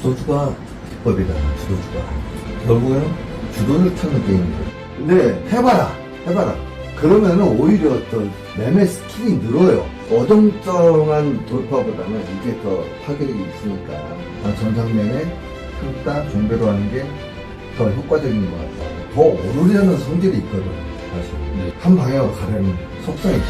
주도주가 기법이다. 주도주가 결국에는 주도를 찾는 게임이에요. 근데 해봐라. 그러면은 오히려 어떤 매매 스킬이 늘어요. 어정쩡한 돌파보다는 이게 더 파괴력이 있으니까 전장매매 평가 종배로 하는 게 더 효과적인 것 같아요. 더 오르려는 성질이 있거든 사실. 한 방향으로 가려는 속성이 있다.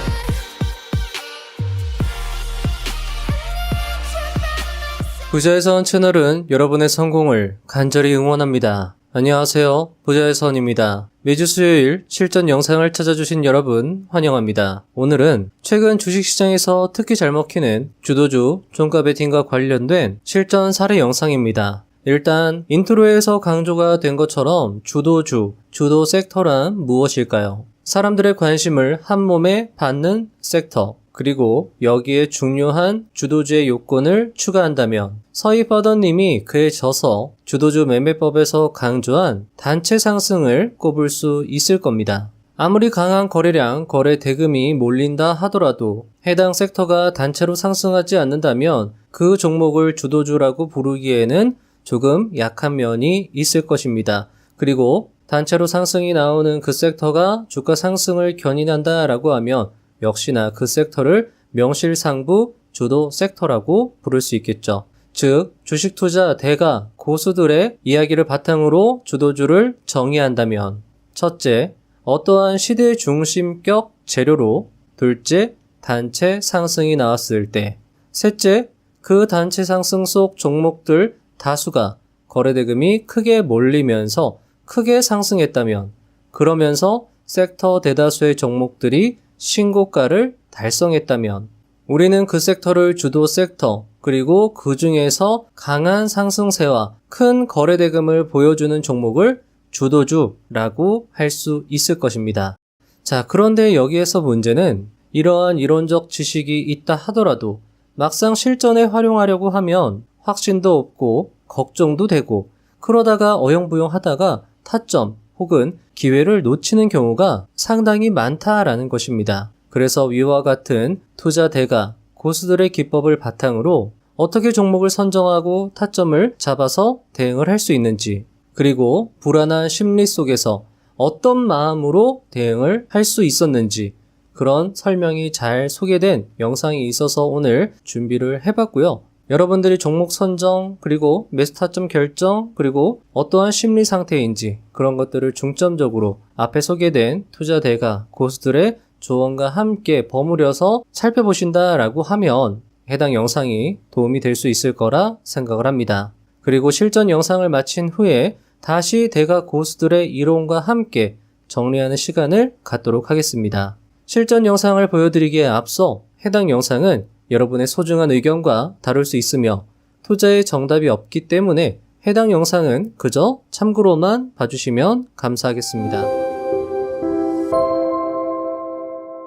부자의 선 채널은 여러분의 성공을 간절히 응원합니다. 안녕하세요. 부자의 선입니다. 매주 수요일 실전 영상을 찾아주신 여러분 환영합니다. 오늘은 최근 주식시장에서 특히 잘 먹히는 주도주, 종가 베팅과 관련된 실전 사례 영상입니다. 일단 인트로에서 강조가 된 것처럼 주도주, 주도 섹터란 무엇일까요? 사람들의 관심을 한몸에 받는 섹터, 그리고 여기에 중요한 주도주의 요건을 추가한다면 서희퍼던 님이 그에 져서 주도주 매매법에서 강조한 단체 상승을 꼽을 수 있을 겁니다. 아무리 강한 거래량, 거래 대금이 몰린다 하더라도 해당 섹터가 단체로 상승하지 않는다면 그 종목을 주도주라고 부르기에는 조금 약한 면이 있을 것입니다. 그리고 단체로 상승이 나오는 그 섹터가 주가 상승을 견인한다라고 하면 역시나 그 섹터를 명실상부 주도 섹터라고 부를 수 있겠죠. 즉, 주식 투자 대가 고수들의 이야기를 바탕으로 주도주를 정의한다면 첫째, 어떠한 시대 중심격 재료로 둘째, 단체 상승이 나왔을 때 셋째, 그 단체 상승 속 종목들 다수가 거래대금이 크게 몰리면서 크게 상승했다면 그러면서 섹터 대다수의 종목들이 신고가를 달성했다면 우리는 그 섹터를 주도 섹터 그리고 그 중에서 강한 상승세와 큰 거래대금을 보여주는 종목을 주도주라고 할 수 있을 것입니다. 자, 그런데 여기에서 문제는 이러한 이론적 지식이 있다 하더라도 막상 실전에 활용하려고 하면 확신도 없고 걱정도 되고 그러다가 어영부영 하다가 타점 혹은 기회를 놓치는 경우가 상당히 많다라는 것입니다. 그래서 위와 같은 투자 대가 고수들의 기법을 바탕으로 어떻게 종목을 선정하고 타점을 잡아서 대응을 할 수 있는지, 그리고 불안한 심리 속에서 어떤 마음으로 대응을 할 수 있었는지 그런 설명이 잘 소개된 영상이 있어서 오늘 준비를 해봤고요. 여러분들이 종목 선정, 그리고 매수 타점 결정, 그리고 어떠한 심리 상태인지 그런 것들을 중점적으로 앞에 소개된 투자 대가 고수들의 조언과 함께 버무려서 살펴보신다라고 하면 해당 영상이 도움이 될 수 있을 거라 생각을 합니다. 그리고 실전 영상을 마친 후에 다시 대가 고수들의 이론과 함께 정리하는 시간을 갖도록 하겠습니다. 실전 영상을 보여드리기에 앞서 해당 영상은 여러분의 소중한 의견과 다룰 수 있으며 투자에 정답이 없기 때문에 해당 영상은 그저 참고로만 봐주시면 감사하겠습니다.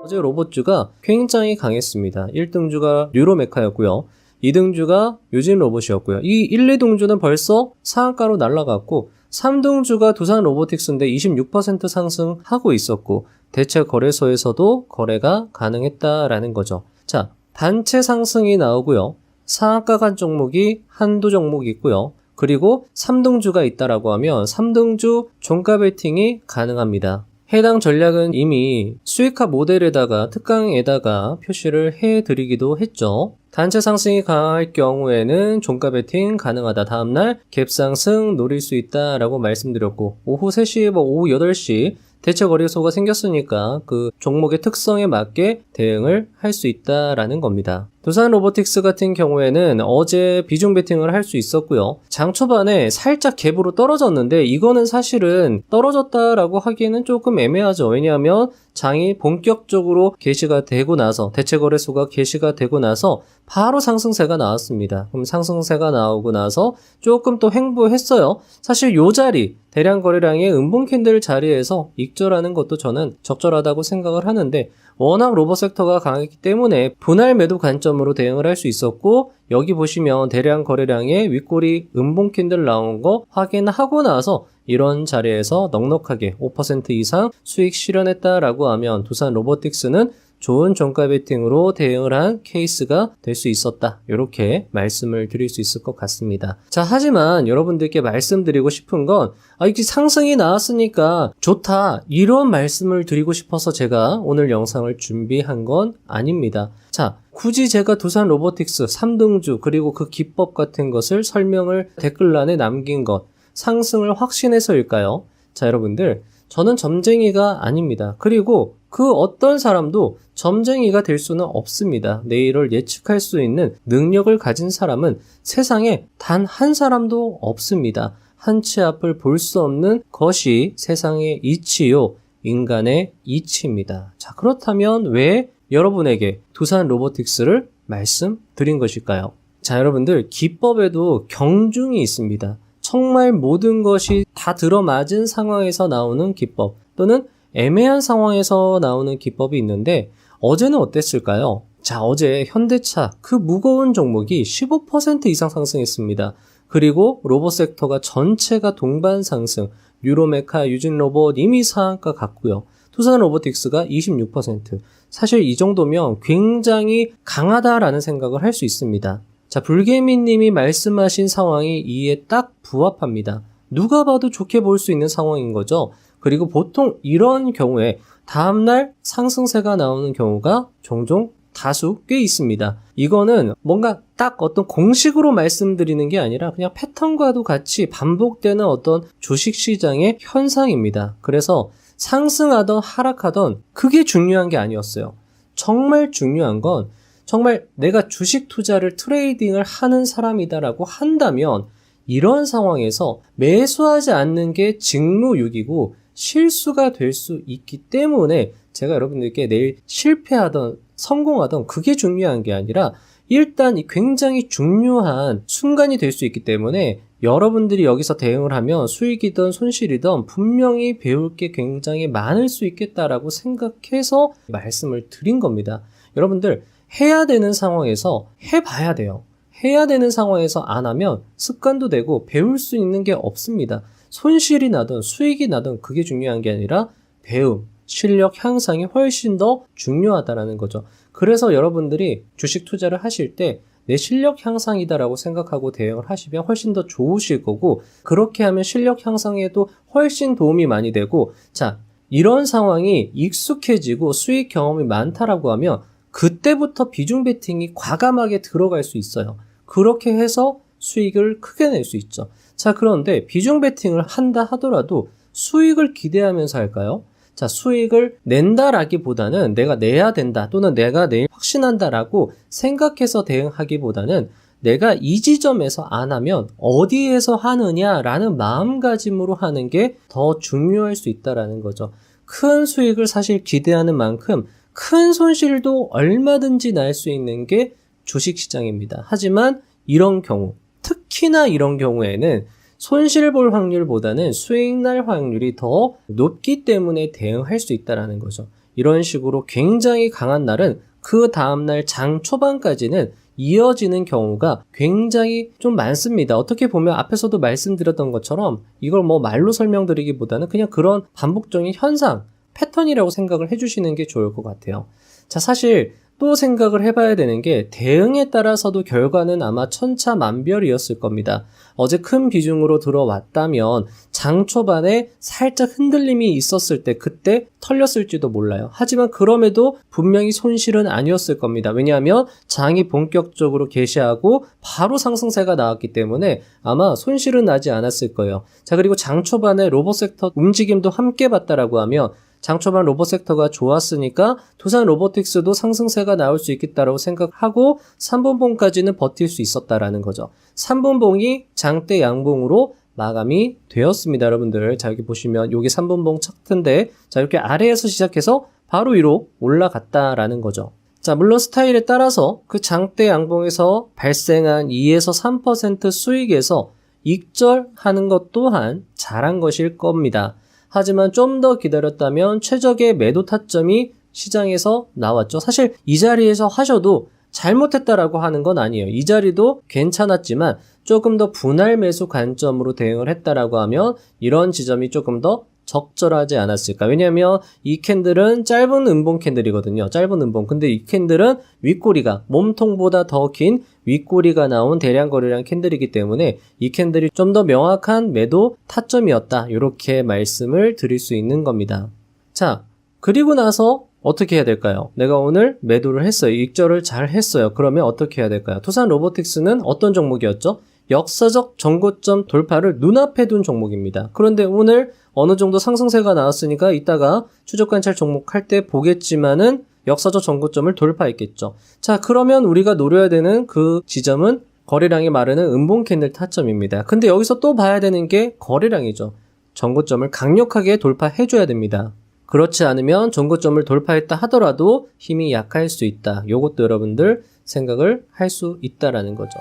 어제 로봇주가 굉장히 강했습니다. 1등주가 뉴로메카였고요. 2등주가 유진 로봇이었고요. 이 1, 2등주는 벌써 상한가로 날아갔고 3등주가 두산 로보틱스인데 26% 상승하고 있었고 대체 거래소에서도 거래가 가능했다라는 거죠. 자, 단체 상승이 나오고요. 상한가 간 종목이 한두 종목 있고요. 그리고 3등주가 있다라고 하면 3등주 종가 베팅이 가능합니다. 해당 전략은 이미 수익화 모델에다가 특강에다가 표시를 해드리기도 했죠. 단체 상승이 강할 경우에는 종가 베팅 가능하다. 다음날 갭 상승 노릴 수 있다라고 말씀드렸고 오후 3시, 오후 8시 대체 거래소가 생겼으니까 그 종목의 특성에 맞게 대응을 할 수 있다라는 겁니다. 두산 로보틱스 같은 경우에는 어제 비중 베팅을 할 수 있었고요. 장 초반에 살짝 갭으로 떨어졌는데 이거는 사실은 떨어졌다라고 하기에는 조금 애매하죠. 왜냐하면 장이 본격적으로 개시가 되고 나서 대체 거래소가 개시가 되고 나서 바로 상승세가 나왔습니다. 그럼 상승세가 나오고 나서 조금 또 횡보했어요. 사실 요 자리 대량 거래량의 음봉 캔들 자리에서 익절하는 것도 저는 적절하다고 생각을 하는데 워낙 로봇 섹터가 강했기 때문에 분할 매도 관점으로 대응을 할 수 있었고 여기 보시면 대량 거래량의 윗꼬리 음봉 캔들 나온 거 확인하고 나서 이런 자리에서 넉넉하게 5% 이상 수익 실현했다라고 하면 두산 로보틱스는 좋은 종가 베팅으로 대응을 한 케이스가 될 수 있었다. 이렇게 말씀을 드릴 수 있을 것 같습니다. 자, 하지만 여러분들께 말씀드리고 싶은 건 이게 상승이 나왔으니까 좋다. 이런 말씀을 드리고 싶어서 제가 오늘 영상을 준비한 건 아닙니다. 자, 굳이 제가 두산 로보틱스 3등주 그리고 그 기법 같은 것을 설명을 댓글란에 남긴 것 상승을 확신해서일까요? 자, 여러분들 저는 점쟁이가 아닙니다. 그리고 그 어떤 사람도 점쟁이가 될 수는 없습니다. 내일을 예측할 수 있는 능력을 가진 사람은 세상에 단 한 사람도 없습니다. 한 치 앞을 볼 수 없는 것이 세상의 이치요, 인간의 이치입니다. 자, 그렇다면 왜 여러분에게 두산 로보틱스를 말씀드린 것일까요? 자, 여러분들 기법에도 경중이 있습니다. 정말 모든 것이 다 들어맞은 상황에서 나오는 기법 또는 애매한 상황에서 나오는 기법이 있는데 어제는 어땠을까요? 자, 어제 현대차 그 무거운 종목이 15% 이상 상승했습니다. 그리고 로봇 섹터가 전체가 동반 상승, 뉴로메카, 유진로봇 이미 상한가 갔고요. 두산 로보틱스가 26%. 사실 이 정도면 굉장히 강하다라는 생각을 할 수 있습니다. 자, 불개미님이 말씀하신 상황이 이에 딱 부합합니다. 누가 봐도 좋게 볼 수 있는 상황인 거죠. 그리고 보통 이런 경우에 다음날 상승세가 나오는 경우가 종종 다수 꽤 있습니다. 이거는 뭔가 딱 어떤 공식으로 말씀드리는 게 아니라 그냥 패턴과도 같이 반복되는 어떤 주식시장의 현상입니다. 그래서 상승하던 하락하던 그게 중요한 게 아니었어요. 정말 중요한 건 정말 내가 주식 투자를 트레이딩을 하는 사람이다라고 한다면 이런 상황에서 매수하지 않는 게 직무유기고 실수가 될 수 있기 때문에 제가 여러분들께 내일 실패하던 성공하던 그게 중요한 게 아니라 일단 굉장히 중요한 순간이 될 수 있기 때문에 여러분들이 여기서 대응을 하면 수익이든 손실이든 분명히 배울 게 굉장히 많을 수 있겠다라고 생각해서 말씀을 드린 겁니다. 여러분들 해야 되는 상황에서 해봐야 돼요. 해야 되는 상황에서 안 하면 습관도 되고 배울 수 있는 게 없습니다. 손실이 나든 수익이 나든 그게 중요한 게 아니라 배움, 실력 향상이 훨씬 더 중요하다라는 거죠. 그래서 여러분들이 주식 투자를 하실 때 내 실력 향상이다라고 생각하고 대응을 하시면 훨씬 더 좋으실 거고 그렇게 하면 실력 향상에도 훨씬 도움이 많이 되고 자, 이런 상황이 익숙해지고 수익 경험이 많다라고 하면 그때부터 비중 베팅이 과감하게 들어갈 수 있어요. 그렇게 해서 수익을 크게 낼 수 있죠. 자, 그런데 비중 베팅을 한다 하더라도 수익을 기대하면서 할까요? 자, 수익을 낸다라기보다는 내가 내야 된다 또는 내가 내일 확신한다라고 생각해서 대응하기보다는 내가 이 지점에서 안 하면 어디에서 하느냐라는 마음가짐으로 하는 게 더 중요할 수 있다라는 거죠. 큰 수익을 사실 기대하는 만큼 큰 손실도 얼마든지 날 수 있는 게 주식시장입니다. 하지만 이런 경우, 특히나 이런 경우에는 손실 볼 확률보다는 수익 날 확률이 더 높기 때문에 대응할 수 있다는 거죠. 이런 식으로 굉장히 강한 날은 그 다음날 장 초반까지는 이어지는 경우가 굉장히 좀 많습니다. 어떻게 보면 앞에서도 말씀드렸던 것처럼 이걸 뭐 말로 설명드리기보다는 그냥 그런 반복적인 현상, 패턴이라고 생각을 해주시는 게 좋을 것 같아요. 자, 사실 또 생각을 해봐야 되는 게 대응에 따라서도 결과는 아마 천차만별이었을 겁니다. 어제 큰 비중으로 들어왔다면 장 초반에 살짝 흔들림이 있었을 때 그때 털렸을지도 몰라요. 하지만 그럼에도 분명히 손실은 아니었을 겁니다. 왜냐하면 장이 본격적으로 개시하고 바로 상승세가 나왔기 때문에 아마 손실은 나지 않았을 거예요. 자, 그리고 장 초반에 로봇 섹터 움직임도 함께 봤다라고 하면 장 초반 로봇 섹터가 좋았으니까 두산 로보틱스도 상승세가 나올 수 있겠다라고 생각하고 3분봉까지는 버틸 수 있었다라는 거죠. 3분봉이 장대 양봉으로 마감이 되었습니다, 여러분들. 자, 여기 보시면 여기 3분봉 차트인데 자, 이렇게 아래에서 시작해서 바로 위로 올라갔다라는 거죠. 자, 물론 스타일에 따라서 그 장대 양봉에서 발생한 2에서 3% 수익에서 익절하는 것 또한 잘한 것일 겁니다. 하지만 좀 더 기다렸다면 최적의 매도 타점이 시장에서 나왔죠. 사실 이 자리에서 하셔도 잘못했다라고 하는 건 아니에요. 이 자리도 괜찮았지만 조금 더 분할 매수 관점으로 대응을 했다라고 하면 이런 지점이 조금 더 적절하지 않았을까? 왜냐하면 이 캔들은 짧은 음봉 캔들이거든요. 짧은 음봉. 근데 이 캔들은 윗꼬리가 몸통보다 더 긴 윗꼬리가 나온 대량 거래량 캔들이기 때문에 이 캔들이 좀 더 명확한 매도 타점이었다. 이렇게 말씀을 드릴 수 있는 겁니다. 자, 그리고 나서 어떻게 해야 될까요? 내가 오늘 매도를 했어요. 익절을 잘 했어요. 그러면 어떻게 해야 될까요? 두산 로보틱스는 어떤 종목이었죠? 역사적 전고점 돌파를 눈앞에 둔 종목입니다. 그런데 오늘 어느 정도 상승세가 나왔으니까 이따가 추적 관찰 종목 할 때 보겠지만은 역사적 전고점을 돌파했겠죠. 자, 그러면 우리가 노려야 되는 그 지점은 거래량이 마르는 음봉 캔들 타점입니다. 근데 여기서 또 봐야 되는 게 거래량이죠. 전고점을 강력하게 돌파해줘야 됩니다. 그렇지 않으면 전고점을 돌파했다 하더라도 힘이 약할 수 있다. 요것도 여러분들 생각을 할 수 있다라는 거죠.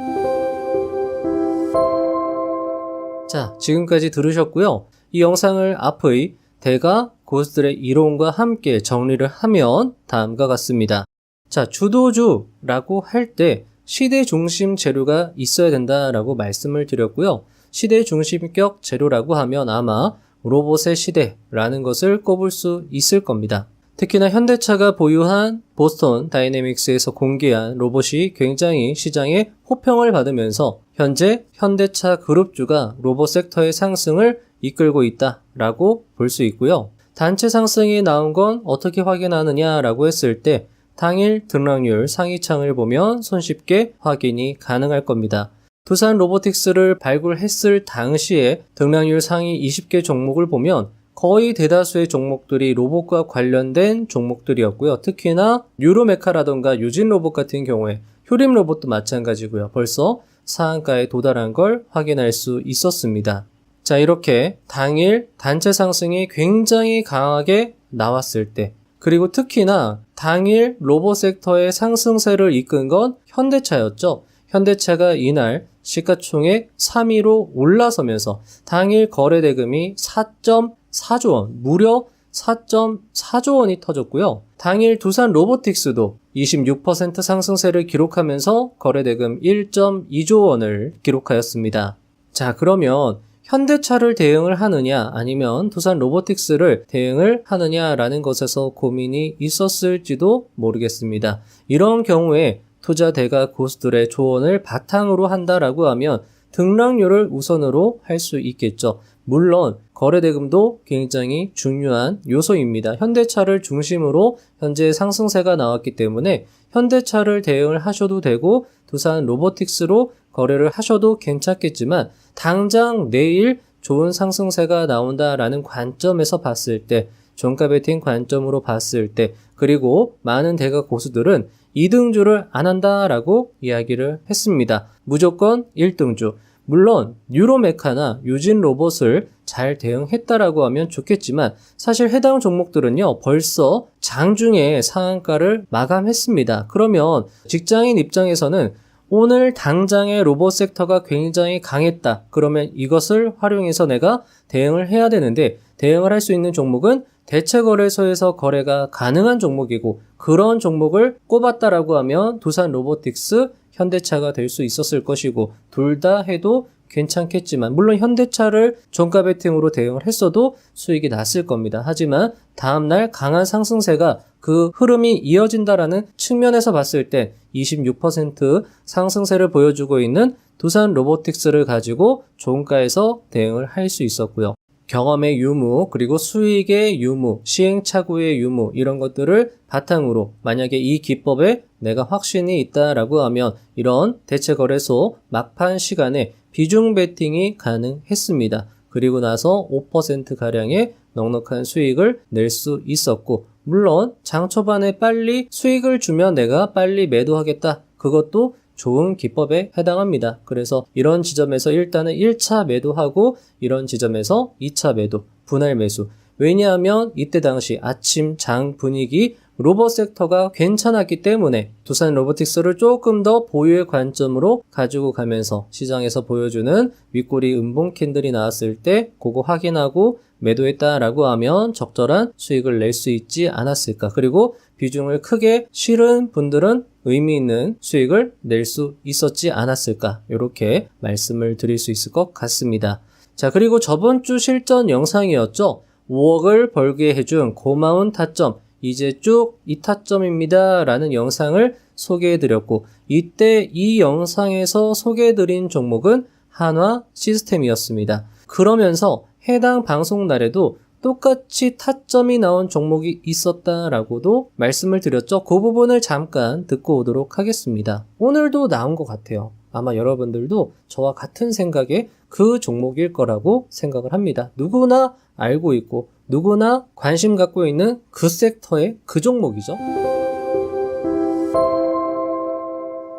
자, 지금까지 들으셨고요. 이 영상을 앞의 대가 고수들의 이론과 함께 정리를 하면 다음과 같습니다. 자, 주도주라고 할 때 시대 중심 재료가 있어야 된다라고 말씀을 드렸고요. 시대 중심격 재료라고 하면 아마 로봇의 시대라는 것을 꼽을 수 있을 겁니다. 특히나 현대차가 보유한 보스턴 다이내믹스에서 공개한 로봇이 굉장히 시장에 호평을 받으면서 현재 현대차 그룹주가 로봇 섹터의 상승을 이끌고 있다라고 볼 수 있고요. 단체 상승이 나온 건 어떻게 확인하느냐라고 했을 때 당일 등락률 상위창을 보면 손쉽게 확인이 가능할 겁니다. 두산 로보틱스를 발굴했을 당시에 등락률 상위 20개 종목을 보면 거의 대다수의 종목들이 로봇과 관련된 종목들이었고요. 특히나 뉴로메카라던가 유진로봇 같은 경우에 효림로봇도 마찬가지고요. 벌써 상한가에 도달한 걸 확인할 수 있었습니다. 자, 이렇게 당일 단체 상승이 굉장히 강하게 나왔을 때, 그리고 특히나 당일 로봇 섹터의 상승세를 이끈 건 현대차였죠. 현대차가 이날 시가총액 3위로 올라서면서 당일 거래대금이 4.4조 원, 무려 4.4조 원이 터졌고요. 당일 두산 로보틱스도 26% 상승세를 기록하면서 거래대금 1.2조 원을 기록하였습니다. 자, 그러면 현대차를 대응을 하느냐 아니면 두산 로보틱스를 대응을 하느냐라는 것에서 고민이 있었을지도 모르겠습니다. 이런 경우에 투자 대가 고수들의 조언을 바탕으로 한다라고 하면 등락률을 우선으로 할 수 있겠죠. 물론 거래대금도 굉장히 중요한 요소입니다. 현대차를 중심으로 현재 상승세가 나왔기 때문에 현대차를 대응을 하셔도 되고 두산 로보틱스로 거래를 하셔도 괜찮겠지만 당장 내일 좋은 상승세가 나온다라는 관점에서 봤을 때, 종가 베팅 관점으로 봤을 때, 그리고 많은 대가 고수들은 2등주를 안 한다라고 이야기를 했습니다. 무조건 1등주. 물론 뉴로메카나 유진 로봇을 잘 대응했다라고 하면 좋겠지만 사실 해당 종목들은요 벌써 장중에 상한가를 마감했습니다. 그러면 직장인 입장에서는 오늘 당장의 로봇 섹터가 굉장히 강했다. 그러면 이것을 활용해서 내가 대응을 해야 되는데 대응을 할 수 있는 종목은 대체거래소에서 거래가 가능한 종목이고 그런 종목을 꼽았다라고 하면 두산 로보틱스, 현대차가 될 수 있었을 것이고 둘 다 해도 괜찮겠지만 물론 현대차를 종가 베팅으로 대응을 했어도 수익이 났을 겁니다. 하지만 다음날 강한 상승세가 그 흐름이 이어진다라는 측면에서 봤을 때 26% 상승세를 보여주고 있는 두산 로보틱스를 가지고 종가에서 대응을 할 수 있었고요. 경험의 유무, 그리고 수익의 유무, 시행착오의 유무 이런 것들을 바탕으로 만약에 이 기법에 내가 확신이 있다라고 하면 이런 대체거래소 막판 시간에 비중 베팅이 가능했습니다. 그리고 나서 5%가량의 넉넉한 수익을 낼 수 있었고 물론 장 초반에 빨리 수익을 주면 내가 빨리 매도하겠다. 그것도 좋은 기법에 해당합니다. 그래서 이런 지점에서 일단은 1차 매도하고 이런 지점에서 2차 매도, 분할 매수. 왜냐하면 이때 당시 아침 장 분위기 로봇 섹터가 괜찮았기 때문에 두산 로보틱스를 조금 더 보유의 관점으로 가지고 가면서 시장에서 보여주는 윗꼬리 음봉 캔들이 나왔을 때 그거 확인하고 매도했다라고 하면 적절한 수익을 낼 수 있지 않았을까. 그리고 비중을 크게 실은 분들은 의미 있는 수익을 낼 수 있었지 않았을까. 이렇게 말씀을 드릴 수 있을 것 같습니다. 자, 그리고 저번 주 실전 영상이었죠. 5억을 벌게 해준 고마운 타점, 이제 쭉 이 타점입니다 라는 영상을 소개해드렸고, 이때 이 영상에서 소개해드린 종목은 한화 시스템이었습니다. 그러면서 해당 방송 날에도 똑같이 타점이 나온 종목이 있었다라고도 말씀을 드렸죠. 그 부분을 잠깐 듣고 오도록 하겠습니다. 오늘도 나온 것 같아요. 아마 여러분들도 저와 같은 생각의 그 종목일 거라고 생각을 합니다. 누구나 알고 있고 누구나 관심 갖고 있는 그 섹터의 그 종목이죠.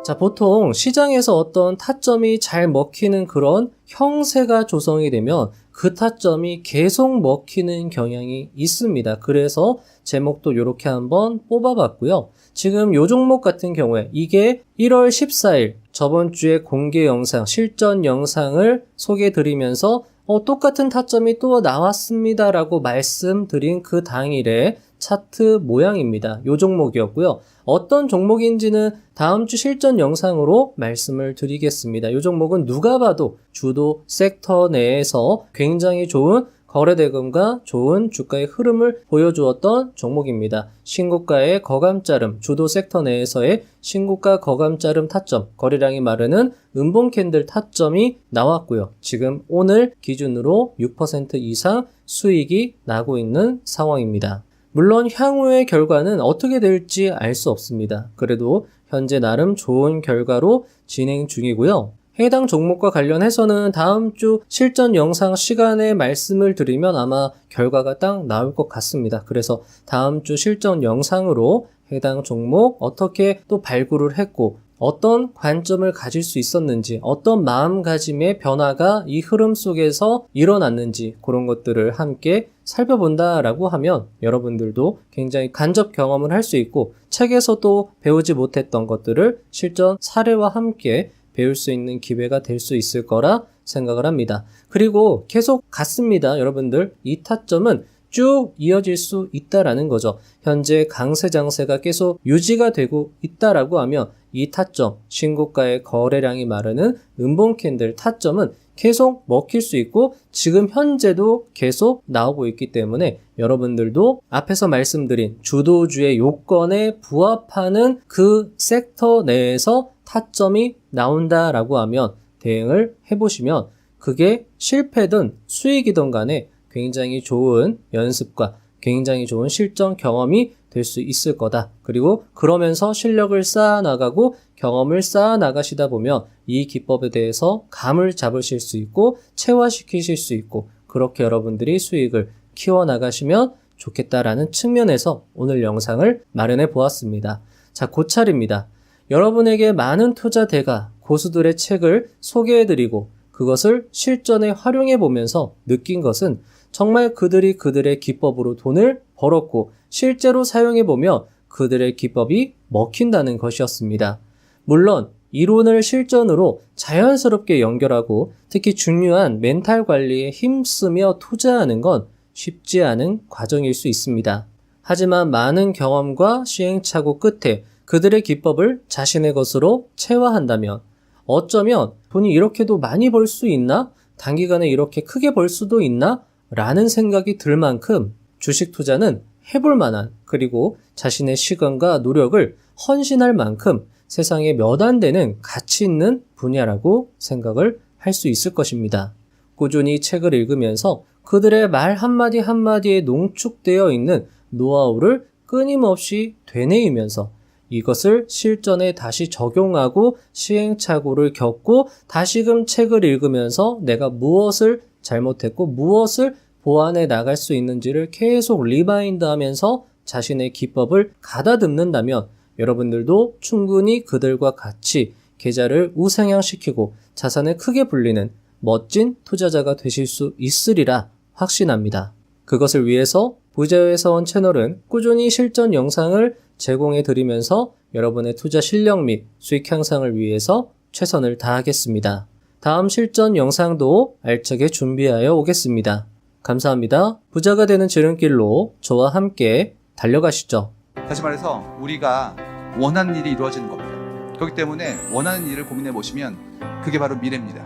자, 보통 시장에서 어떤 타점이 잘 먹히는 그런 형세가 조성이 되면 그 타점이 계속 먹히는 경향이 있습니다. 그래서 제목도 이렇게 한번 뽑아봤고요. 지금 요 종목 같은 경우에 이게 1월 14일 저번 주에 공개 영상, 실전 영상을 소개해드리면서 똑같은 타점이 또 나왔습니다 라고 말씀드린 그 당일의 차트 모양입니다. 요 종목이었고요. 어떤 종목인지는 다음 주 실전 영상으로 말씀을 드리겠습니다. 이 종목은 누가 봐도 주도 섹터 내에서 굉장히 좋은 거래대금과 좋은 주가의 흐름을 보여주었던 종목입니다. 신고가의 거감자름, 주도 섹터 내에서의 신고가 거감자름 타점, 거래량이 마르는 음봉 캔들 타점이 나왔고요. 지금 오늘 기준으로 6% 이상 수익이 나고 있는 상황입니다. 물론 향후의 결과는 어떻게 될지 알 수 없습니다. 그래도 현재 나름 좋은 결과로 진행 중이고요. 해당 종목과 관련해서는 다음 주 실전 영상 시간에 말씀을 드리면 아마 결과가 딱 나올 것 같습니다. 그래서 다음 주 실전 영상으로 해당 종목 어떻게 또 발굴을 했고 어떤 관점을 가질 수 있었는지, 어떤 마음가짐의 변화가 이 흐름 속에서 일어났는지 그런 것들을 함께 살펴본다라고 하면 여러분들도 굉장히 간접 경험을 할 수 있고 책에서도 배우지 못했던 것들을 실전 사례와 함께 배울 수 있는 기회가 될 수 있을 거라 생각을 합니다. 그리고 계속 같습니다. 여러분들, 이 타점은 쭉 이어질 수 있다라는 거죠. 현재 강세 장세가 계속 유지가 되고 있다라고 하면 이 타점, 신고가의 거래량이 마르는 음봉 캔들 타점은 계속 먹힐 수 있고 지금 현재도 계속 나오고 있기 때문에 여러분들도 앞에서 말씀드린 주도주의 요건에 부합하는 그 섹터 내에서 타점이 나온다라고 하면 대응을 해보시면 그게 실패든 수익이든 간에 굉장히 좋은 연습과 굉장히 좋은 실전 경험이 될 수 있을 거다. 그리고 그러면서 실력을 쌓아나가고 경험을 쌓아나가시다 보면 이 기법에 대해서 감을 잡으실 수 있고 체화시키실 수 있고 그렇게 여러분들이 수익을 키워나가시면 좋겠다라는 측면에서 오늘 영상을 마련해 보았습니다. 자, 고찰입니다. 여러분에게 많은 투자대가 고수들의 책을 소개해드리고 그것을 실전에 활용해 보면서 느낀 것은 정말 그들이 그들의 기법으로 돈을 벌었고 실제로 사용해 보면 그들의 기법이 먹힌다는 것이었습니다. 물론 이론을 실전으로 자연스럽게 연결하고 특히 중요한 멘탈 관리에 힘쓰며 투자하는 건 쉽지 않은 과정일 수 있습니다. 하지만 많은 경험과 시행착오 끝에 그들의 기법을 자신의 것으로 체화한다면 어쩌면 돈이 이렇게도 많이 벌 수 있나? 단기간에 이렇게 크게 벌 수도 있나? 라는 생각이 들 만큼 주식 투자는 해볼 만한 그리고 자신의 시간과 노력을 헌신할 만큼 세상에 몇 안 되는 가치 있는 분야라고 생각을 할 수 있을 것입니다. 꾸준히 책을 읽으면서 그들의 말 한마디 한마디에 농축되어 있는 노하우를 끊임없이 되뇌이면서 이것을 실전에 다시 적용하고 시행착오를 겪고 다시금 책을 읽으면서 내가 무엇을 잘못했고 무엇을 보완해 나갈 수 있는지를 계속 리마인드 하면서 자신의 기법을 가다듬는다면 여러분들도 충분히 그들과 같이 계좌를 우상향시키고 자산을 크게 불리는 멋진 투자자가 되실 수 있으리라 확신합니다. 그것을 위해서 부자유의 서원 채널은 꾸준히 실전 영상을 제공해 드리면서 여러분의 투자 실력 및 수익 향상을 위해서 최선을 다하겠습니다. 다음 실전 영상도 알차게 준비하여 오겠습니다. 감사합니다. 부자가 되는 지름길로 저와 함께 달려가시죠. 다시 말해서 우리가 원하는 일이 이루어지는 겁니다. 그렇기 때문에 원하는 일을 고민해 보시면 그게 바로 미래입니다.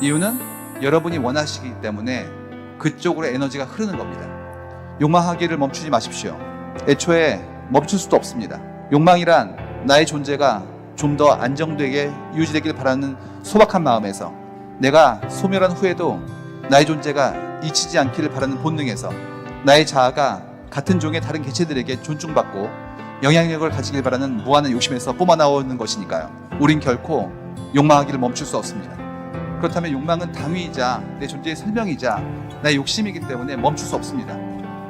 이유는 여러분이 원하시기 때문에 그쪽으로 에너지가 흐르는 겁니다. 욕망하기를 멈추지 마십시오. 애초에 멈출 수도 없습니다. 욕망이란 나의 존재가 좀 더 안정되게 유지되길 바라는 소박한 마음에서, 내가 소멸한 후에도 나의 존재가 잊히지 않기를 바라는 본능에서, 나의 자아가 같은 종의 다른 개체들에게 존중받고 영향력을 가지길 바라는 무한한 욕심에서 뿜어나오는 것이니까요. 우린 결코 욕망하기를 멈출 수 없습니다. 그렇다면 욕망은 당위이자 내 존재의 설명이자 나의 욕심이기 때문에 멈출 수 없습니다.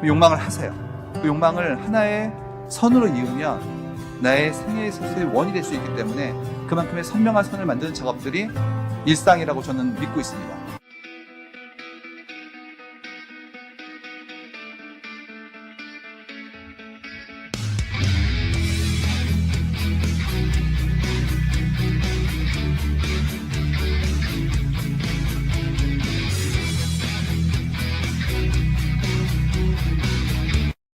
그 욕망을 하세요. 그 욕망을 하나의 선으로 이으면 나의 생애의 소수의 원이 될 수 있기 때문에 그만큼의 선명한 선을 만드는 작업들이 일상이라고 저는 믿고 있습니다.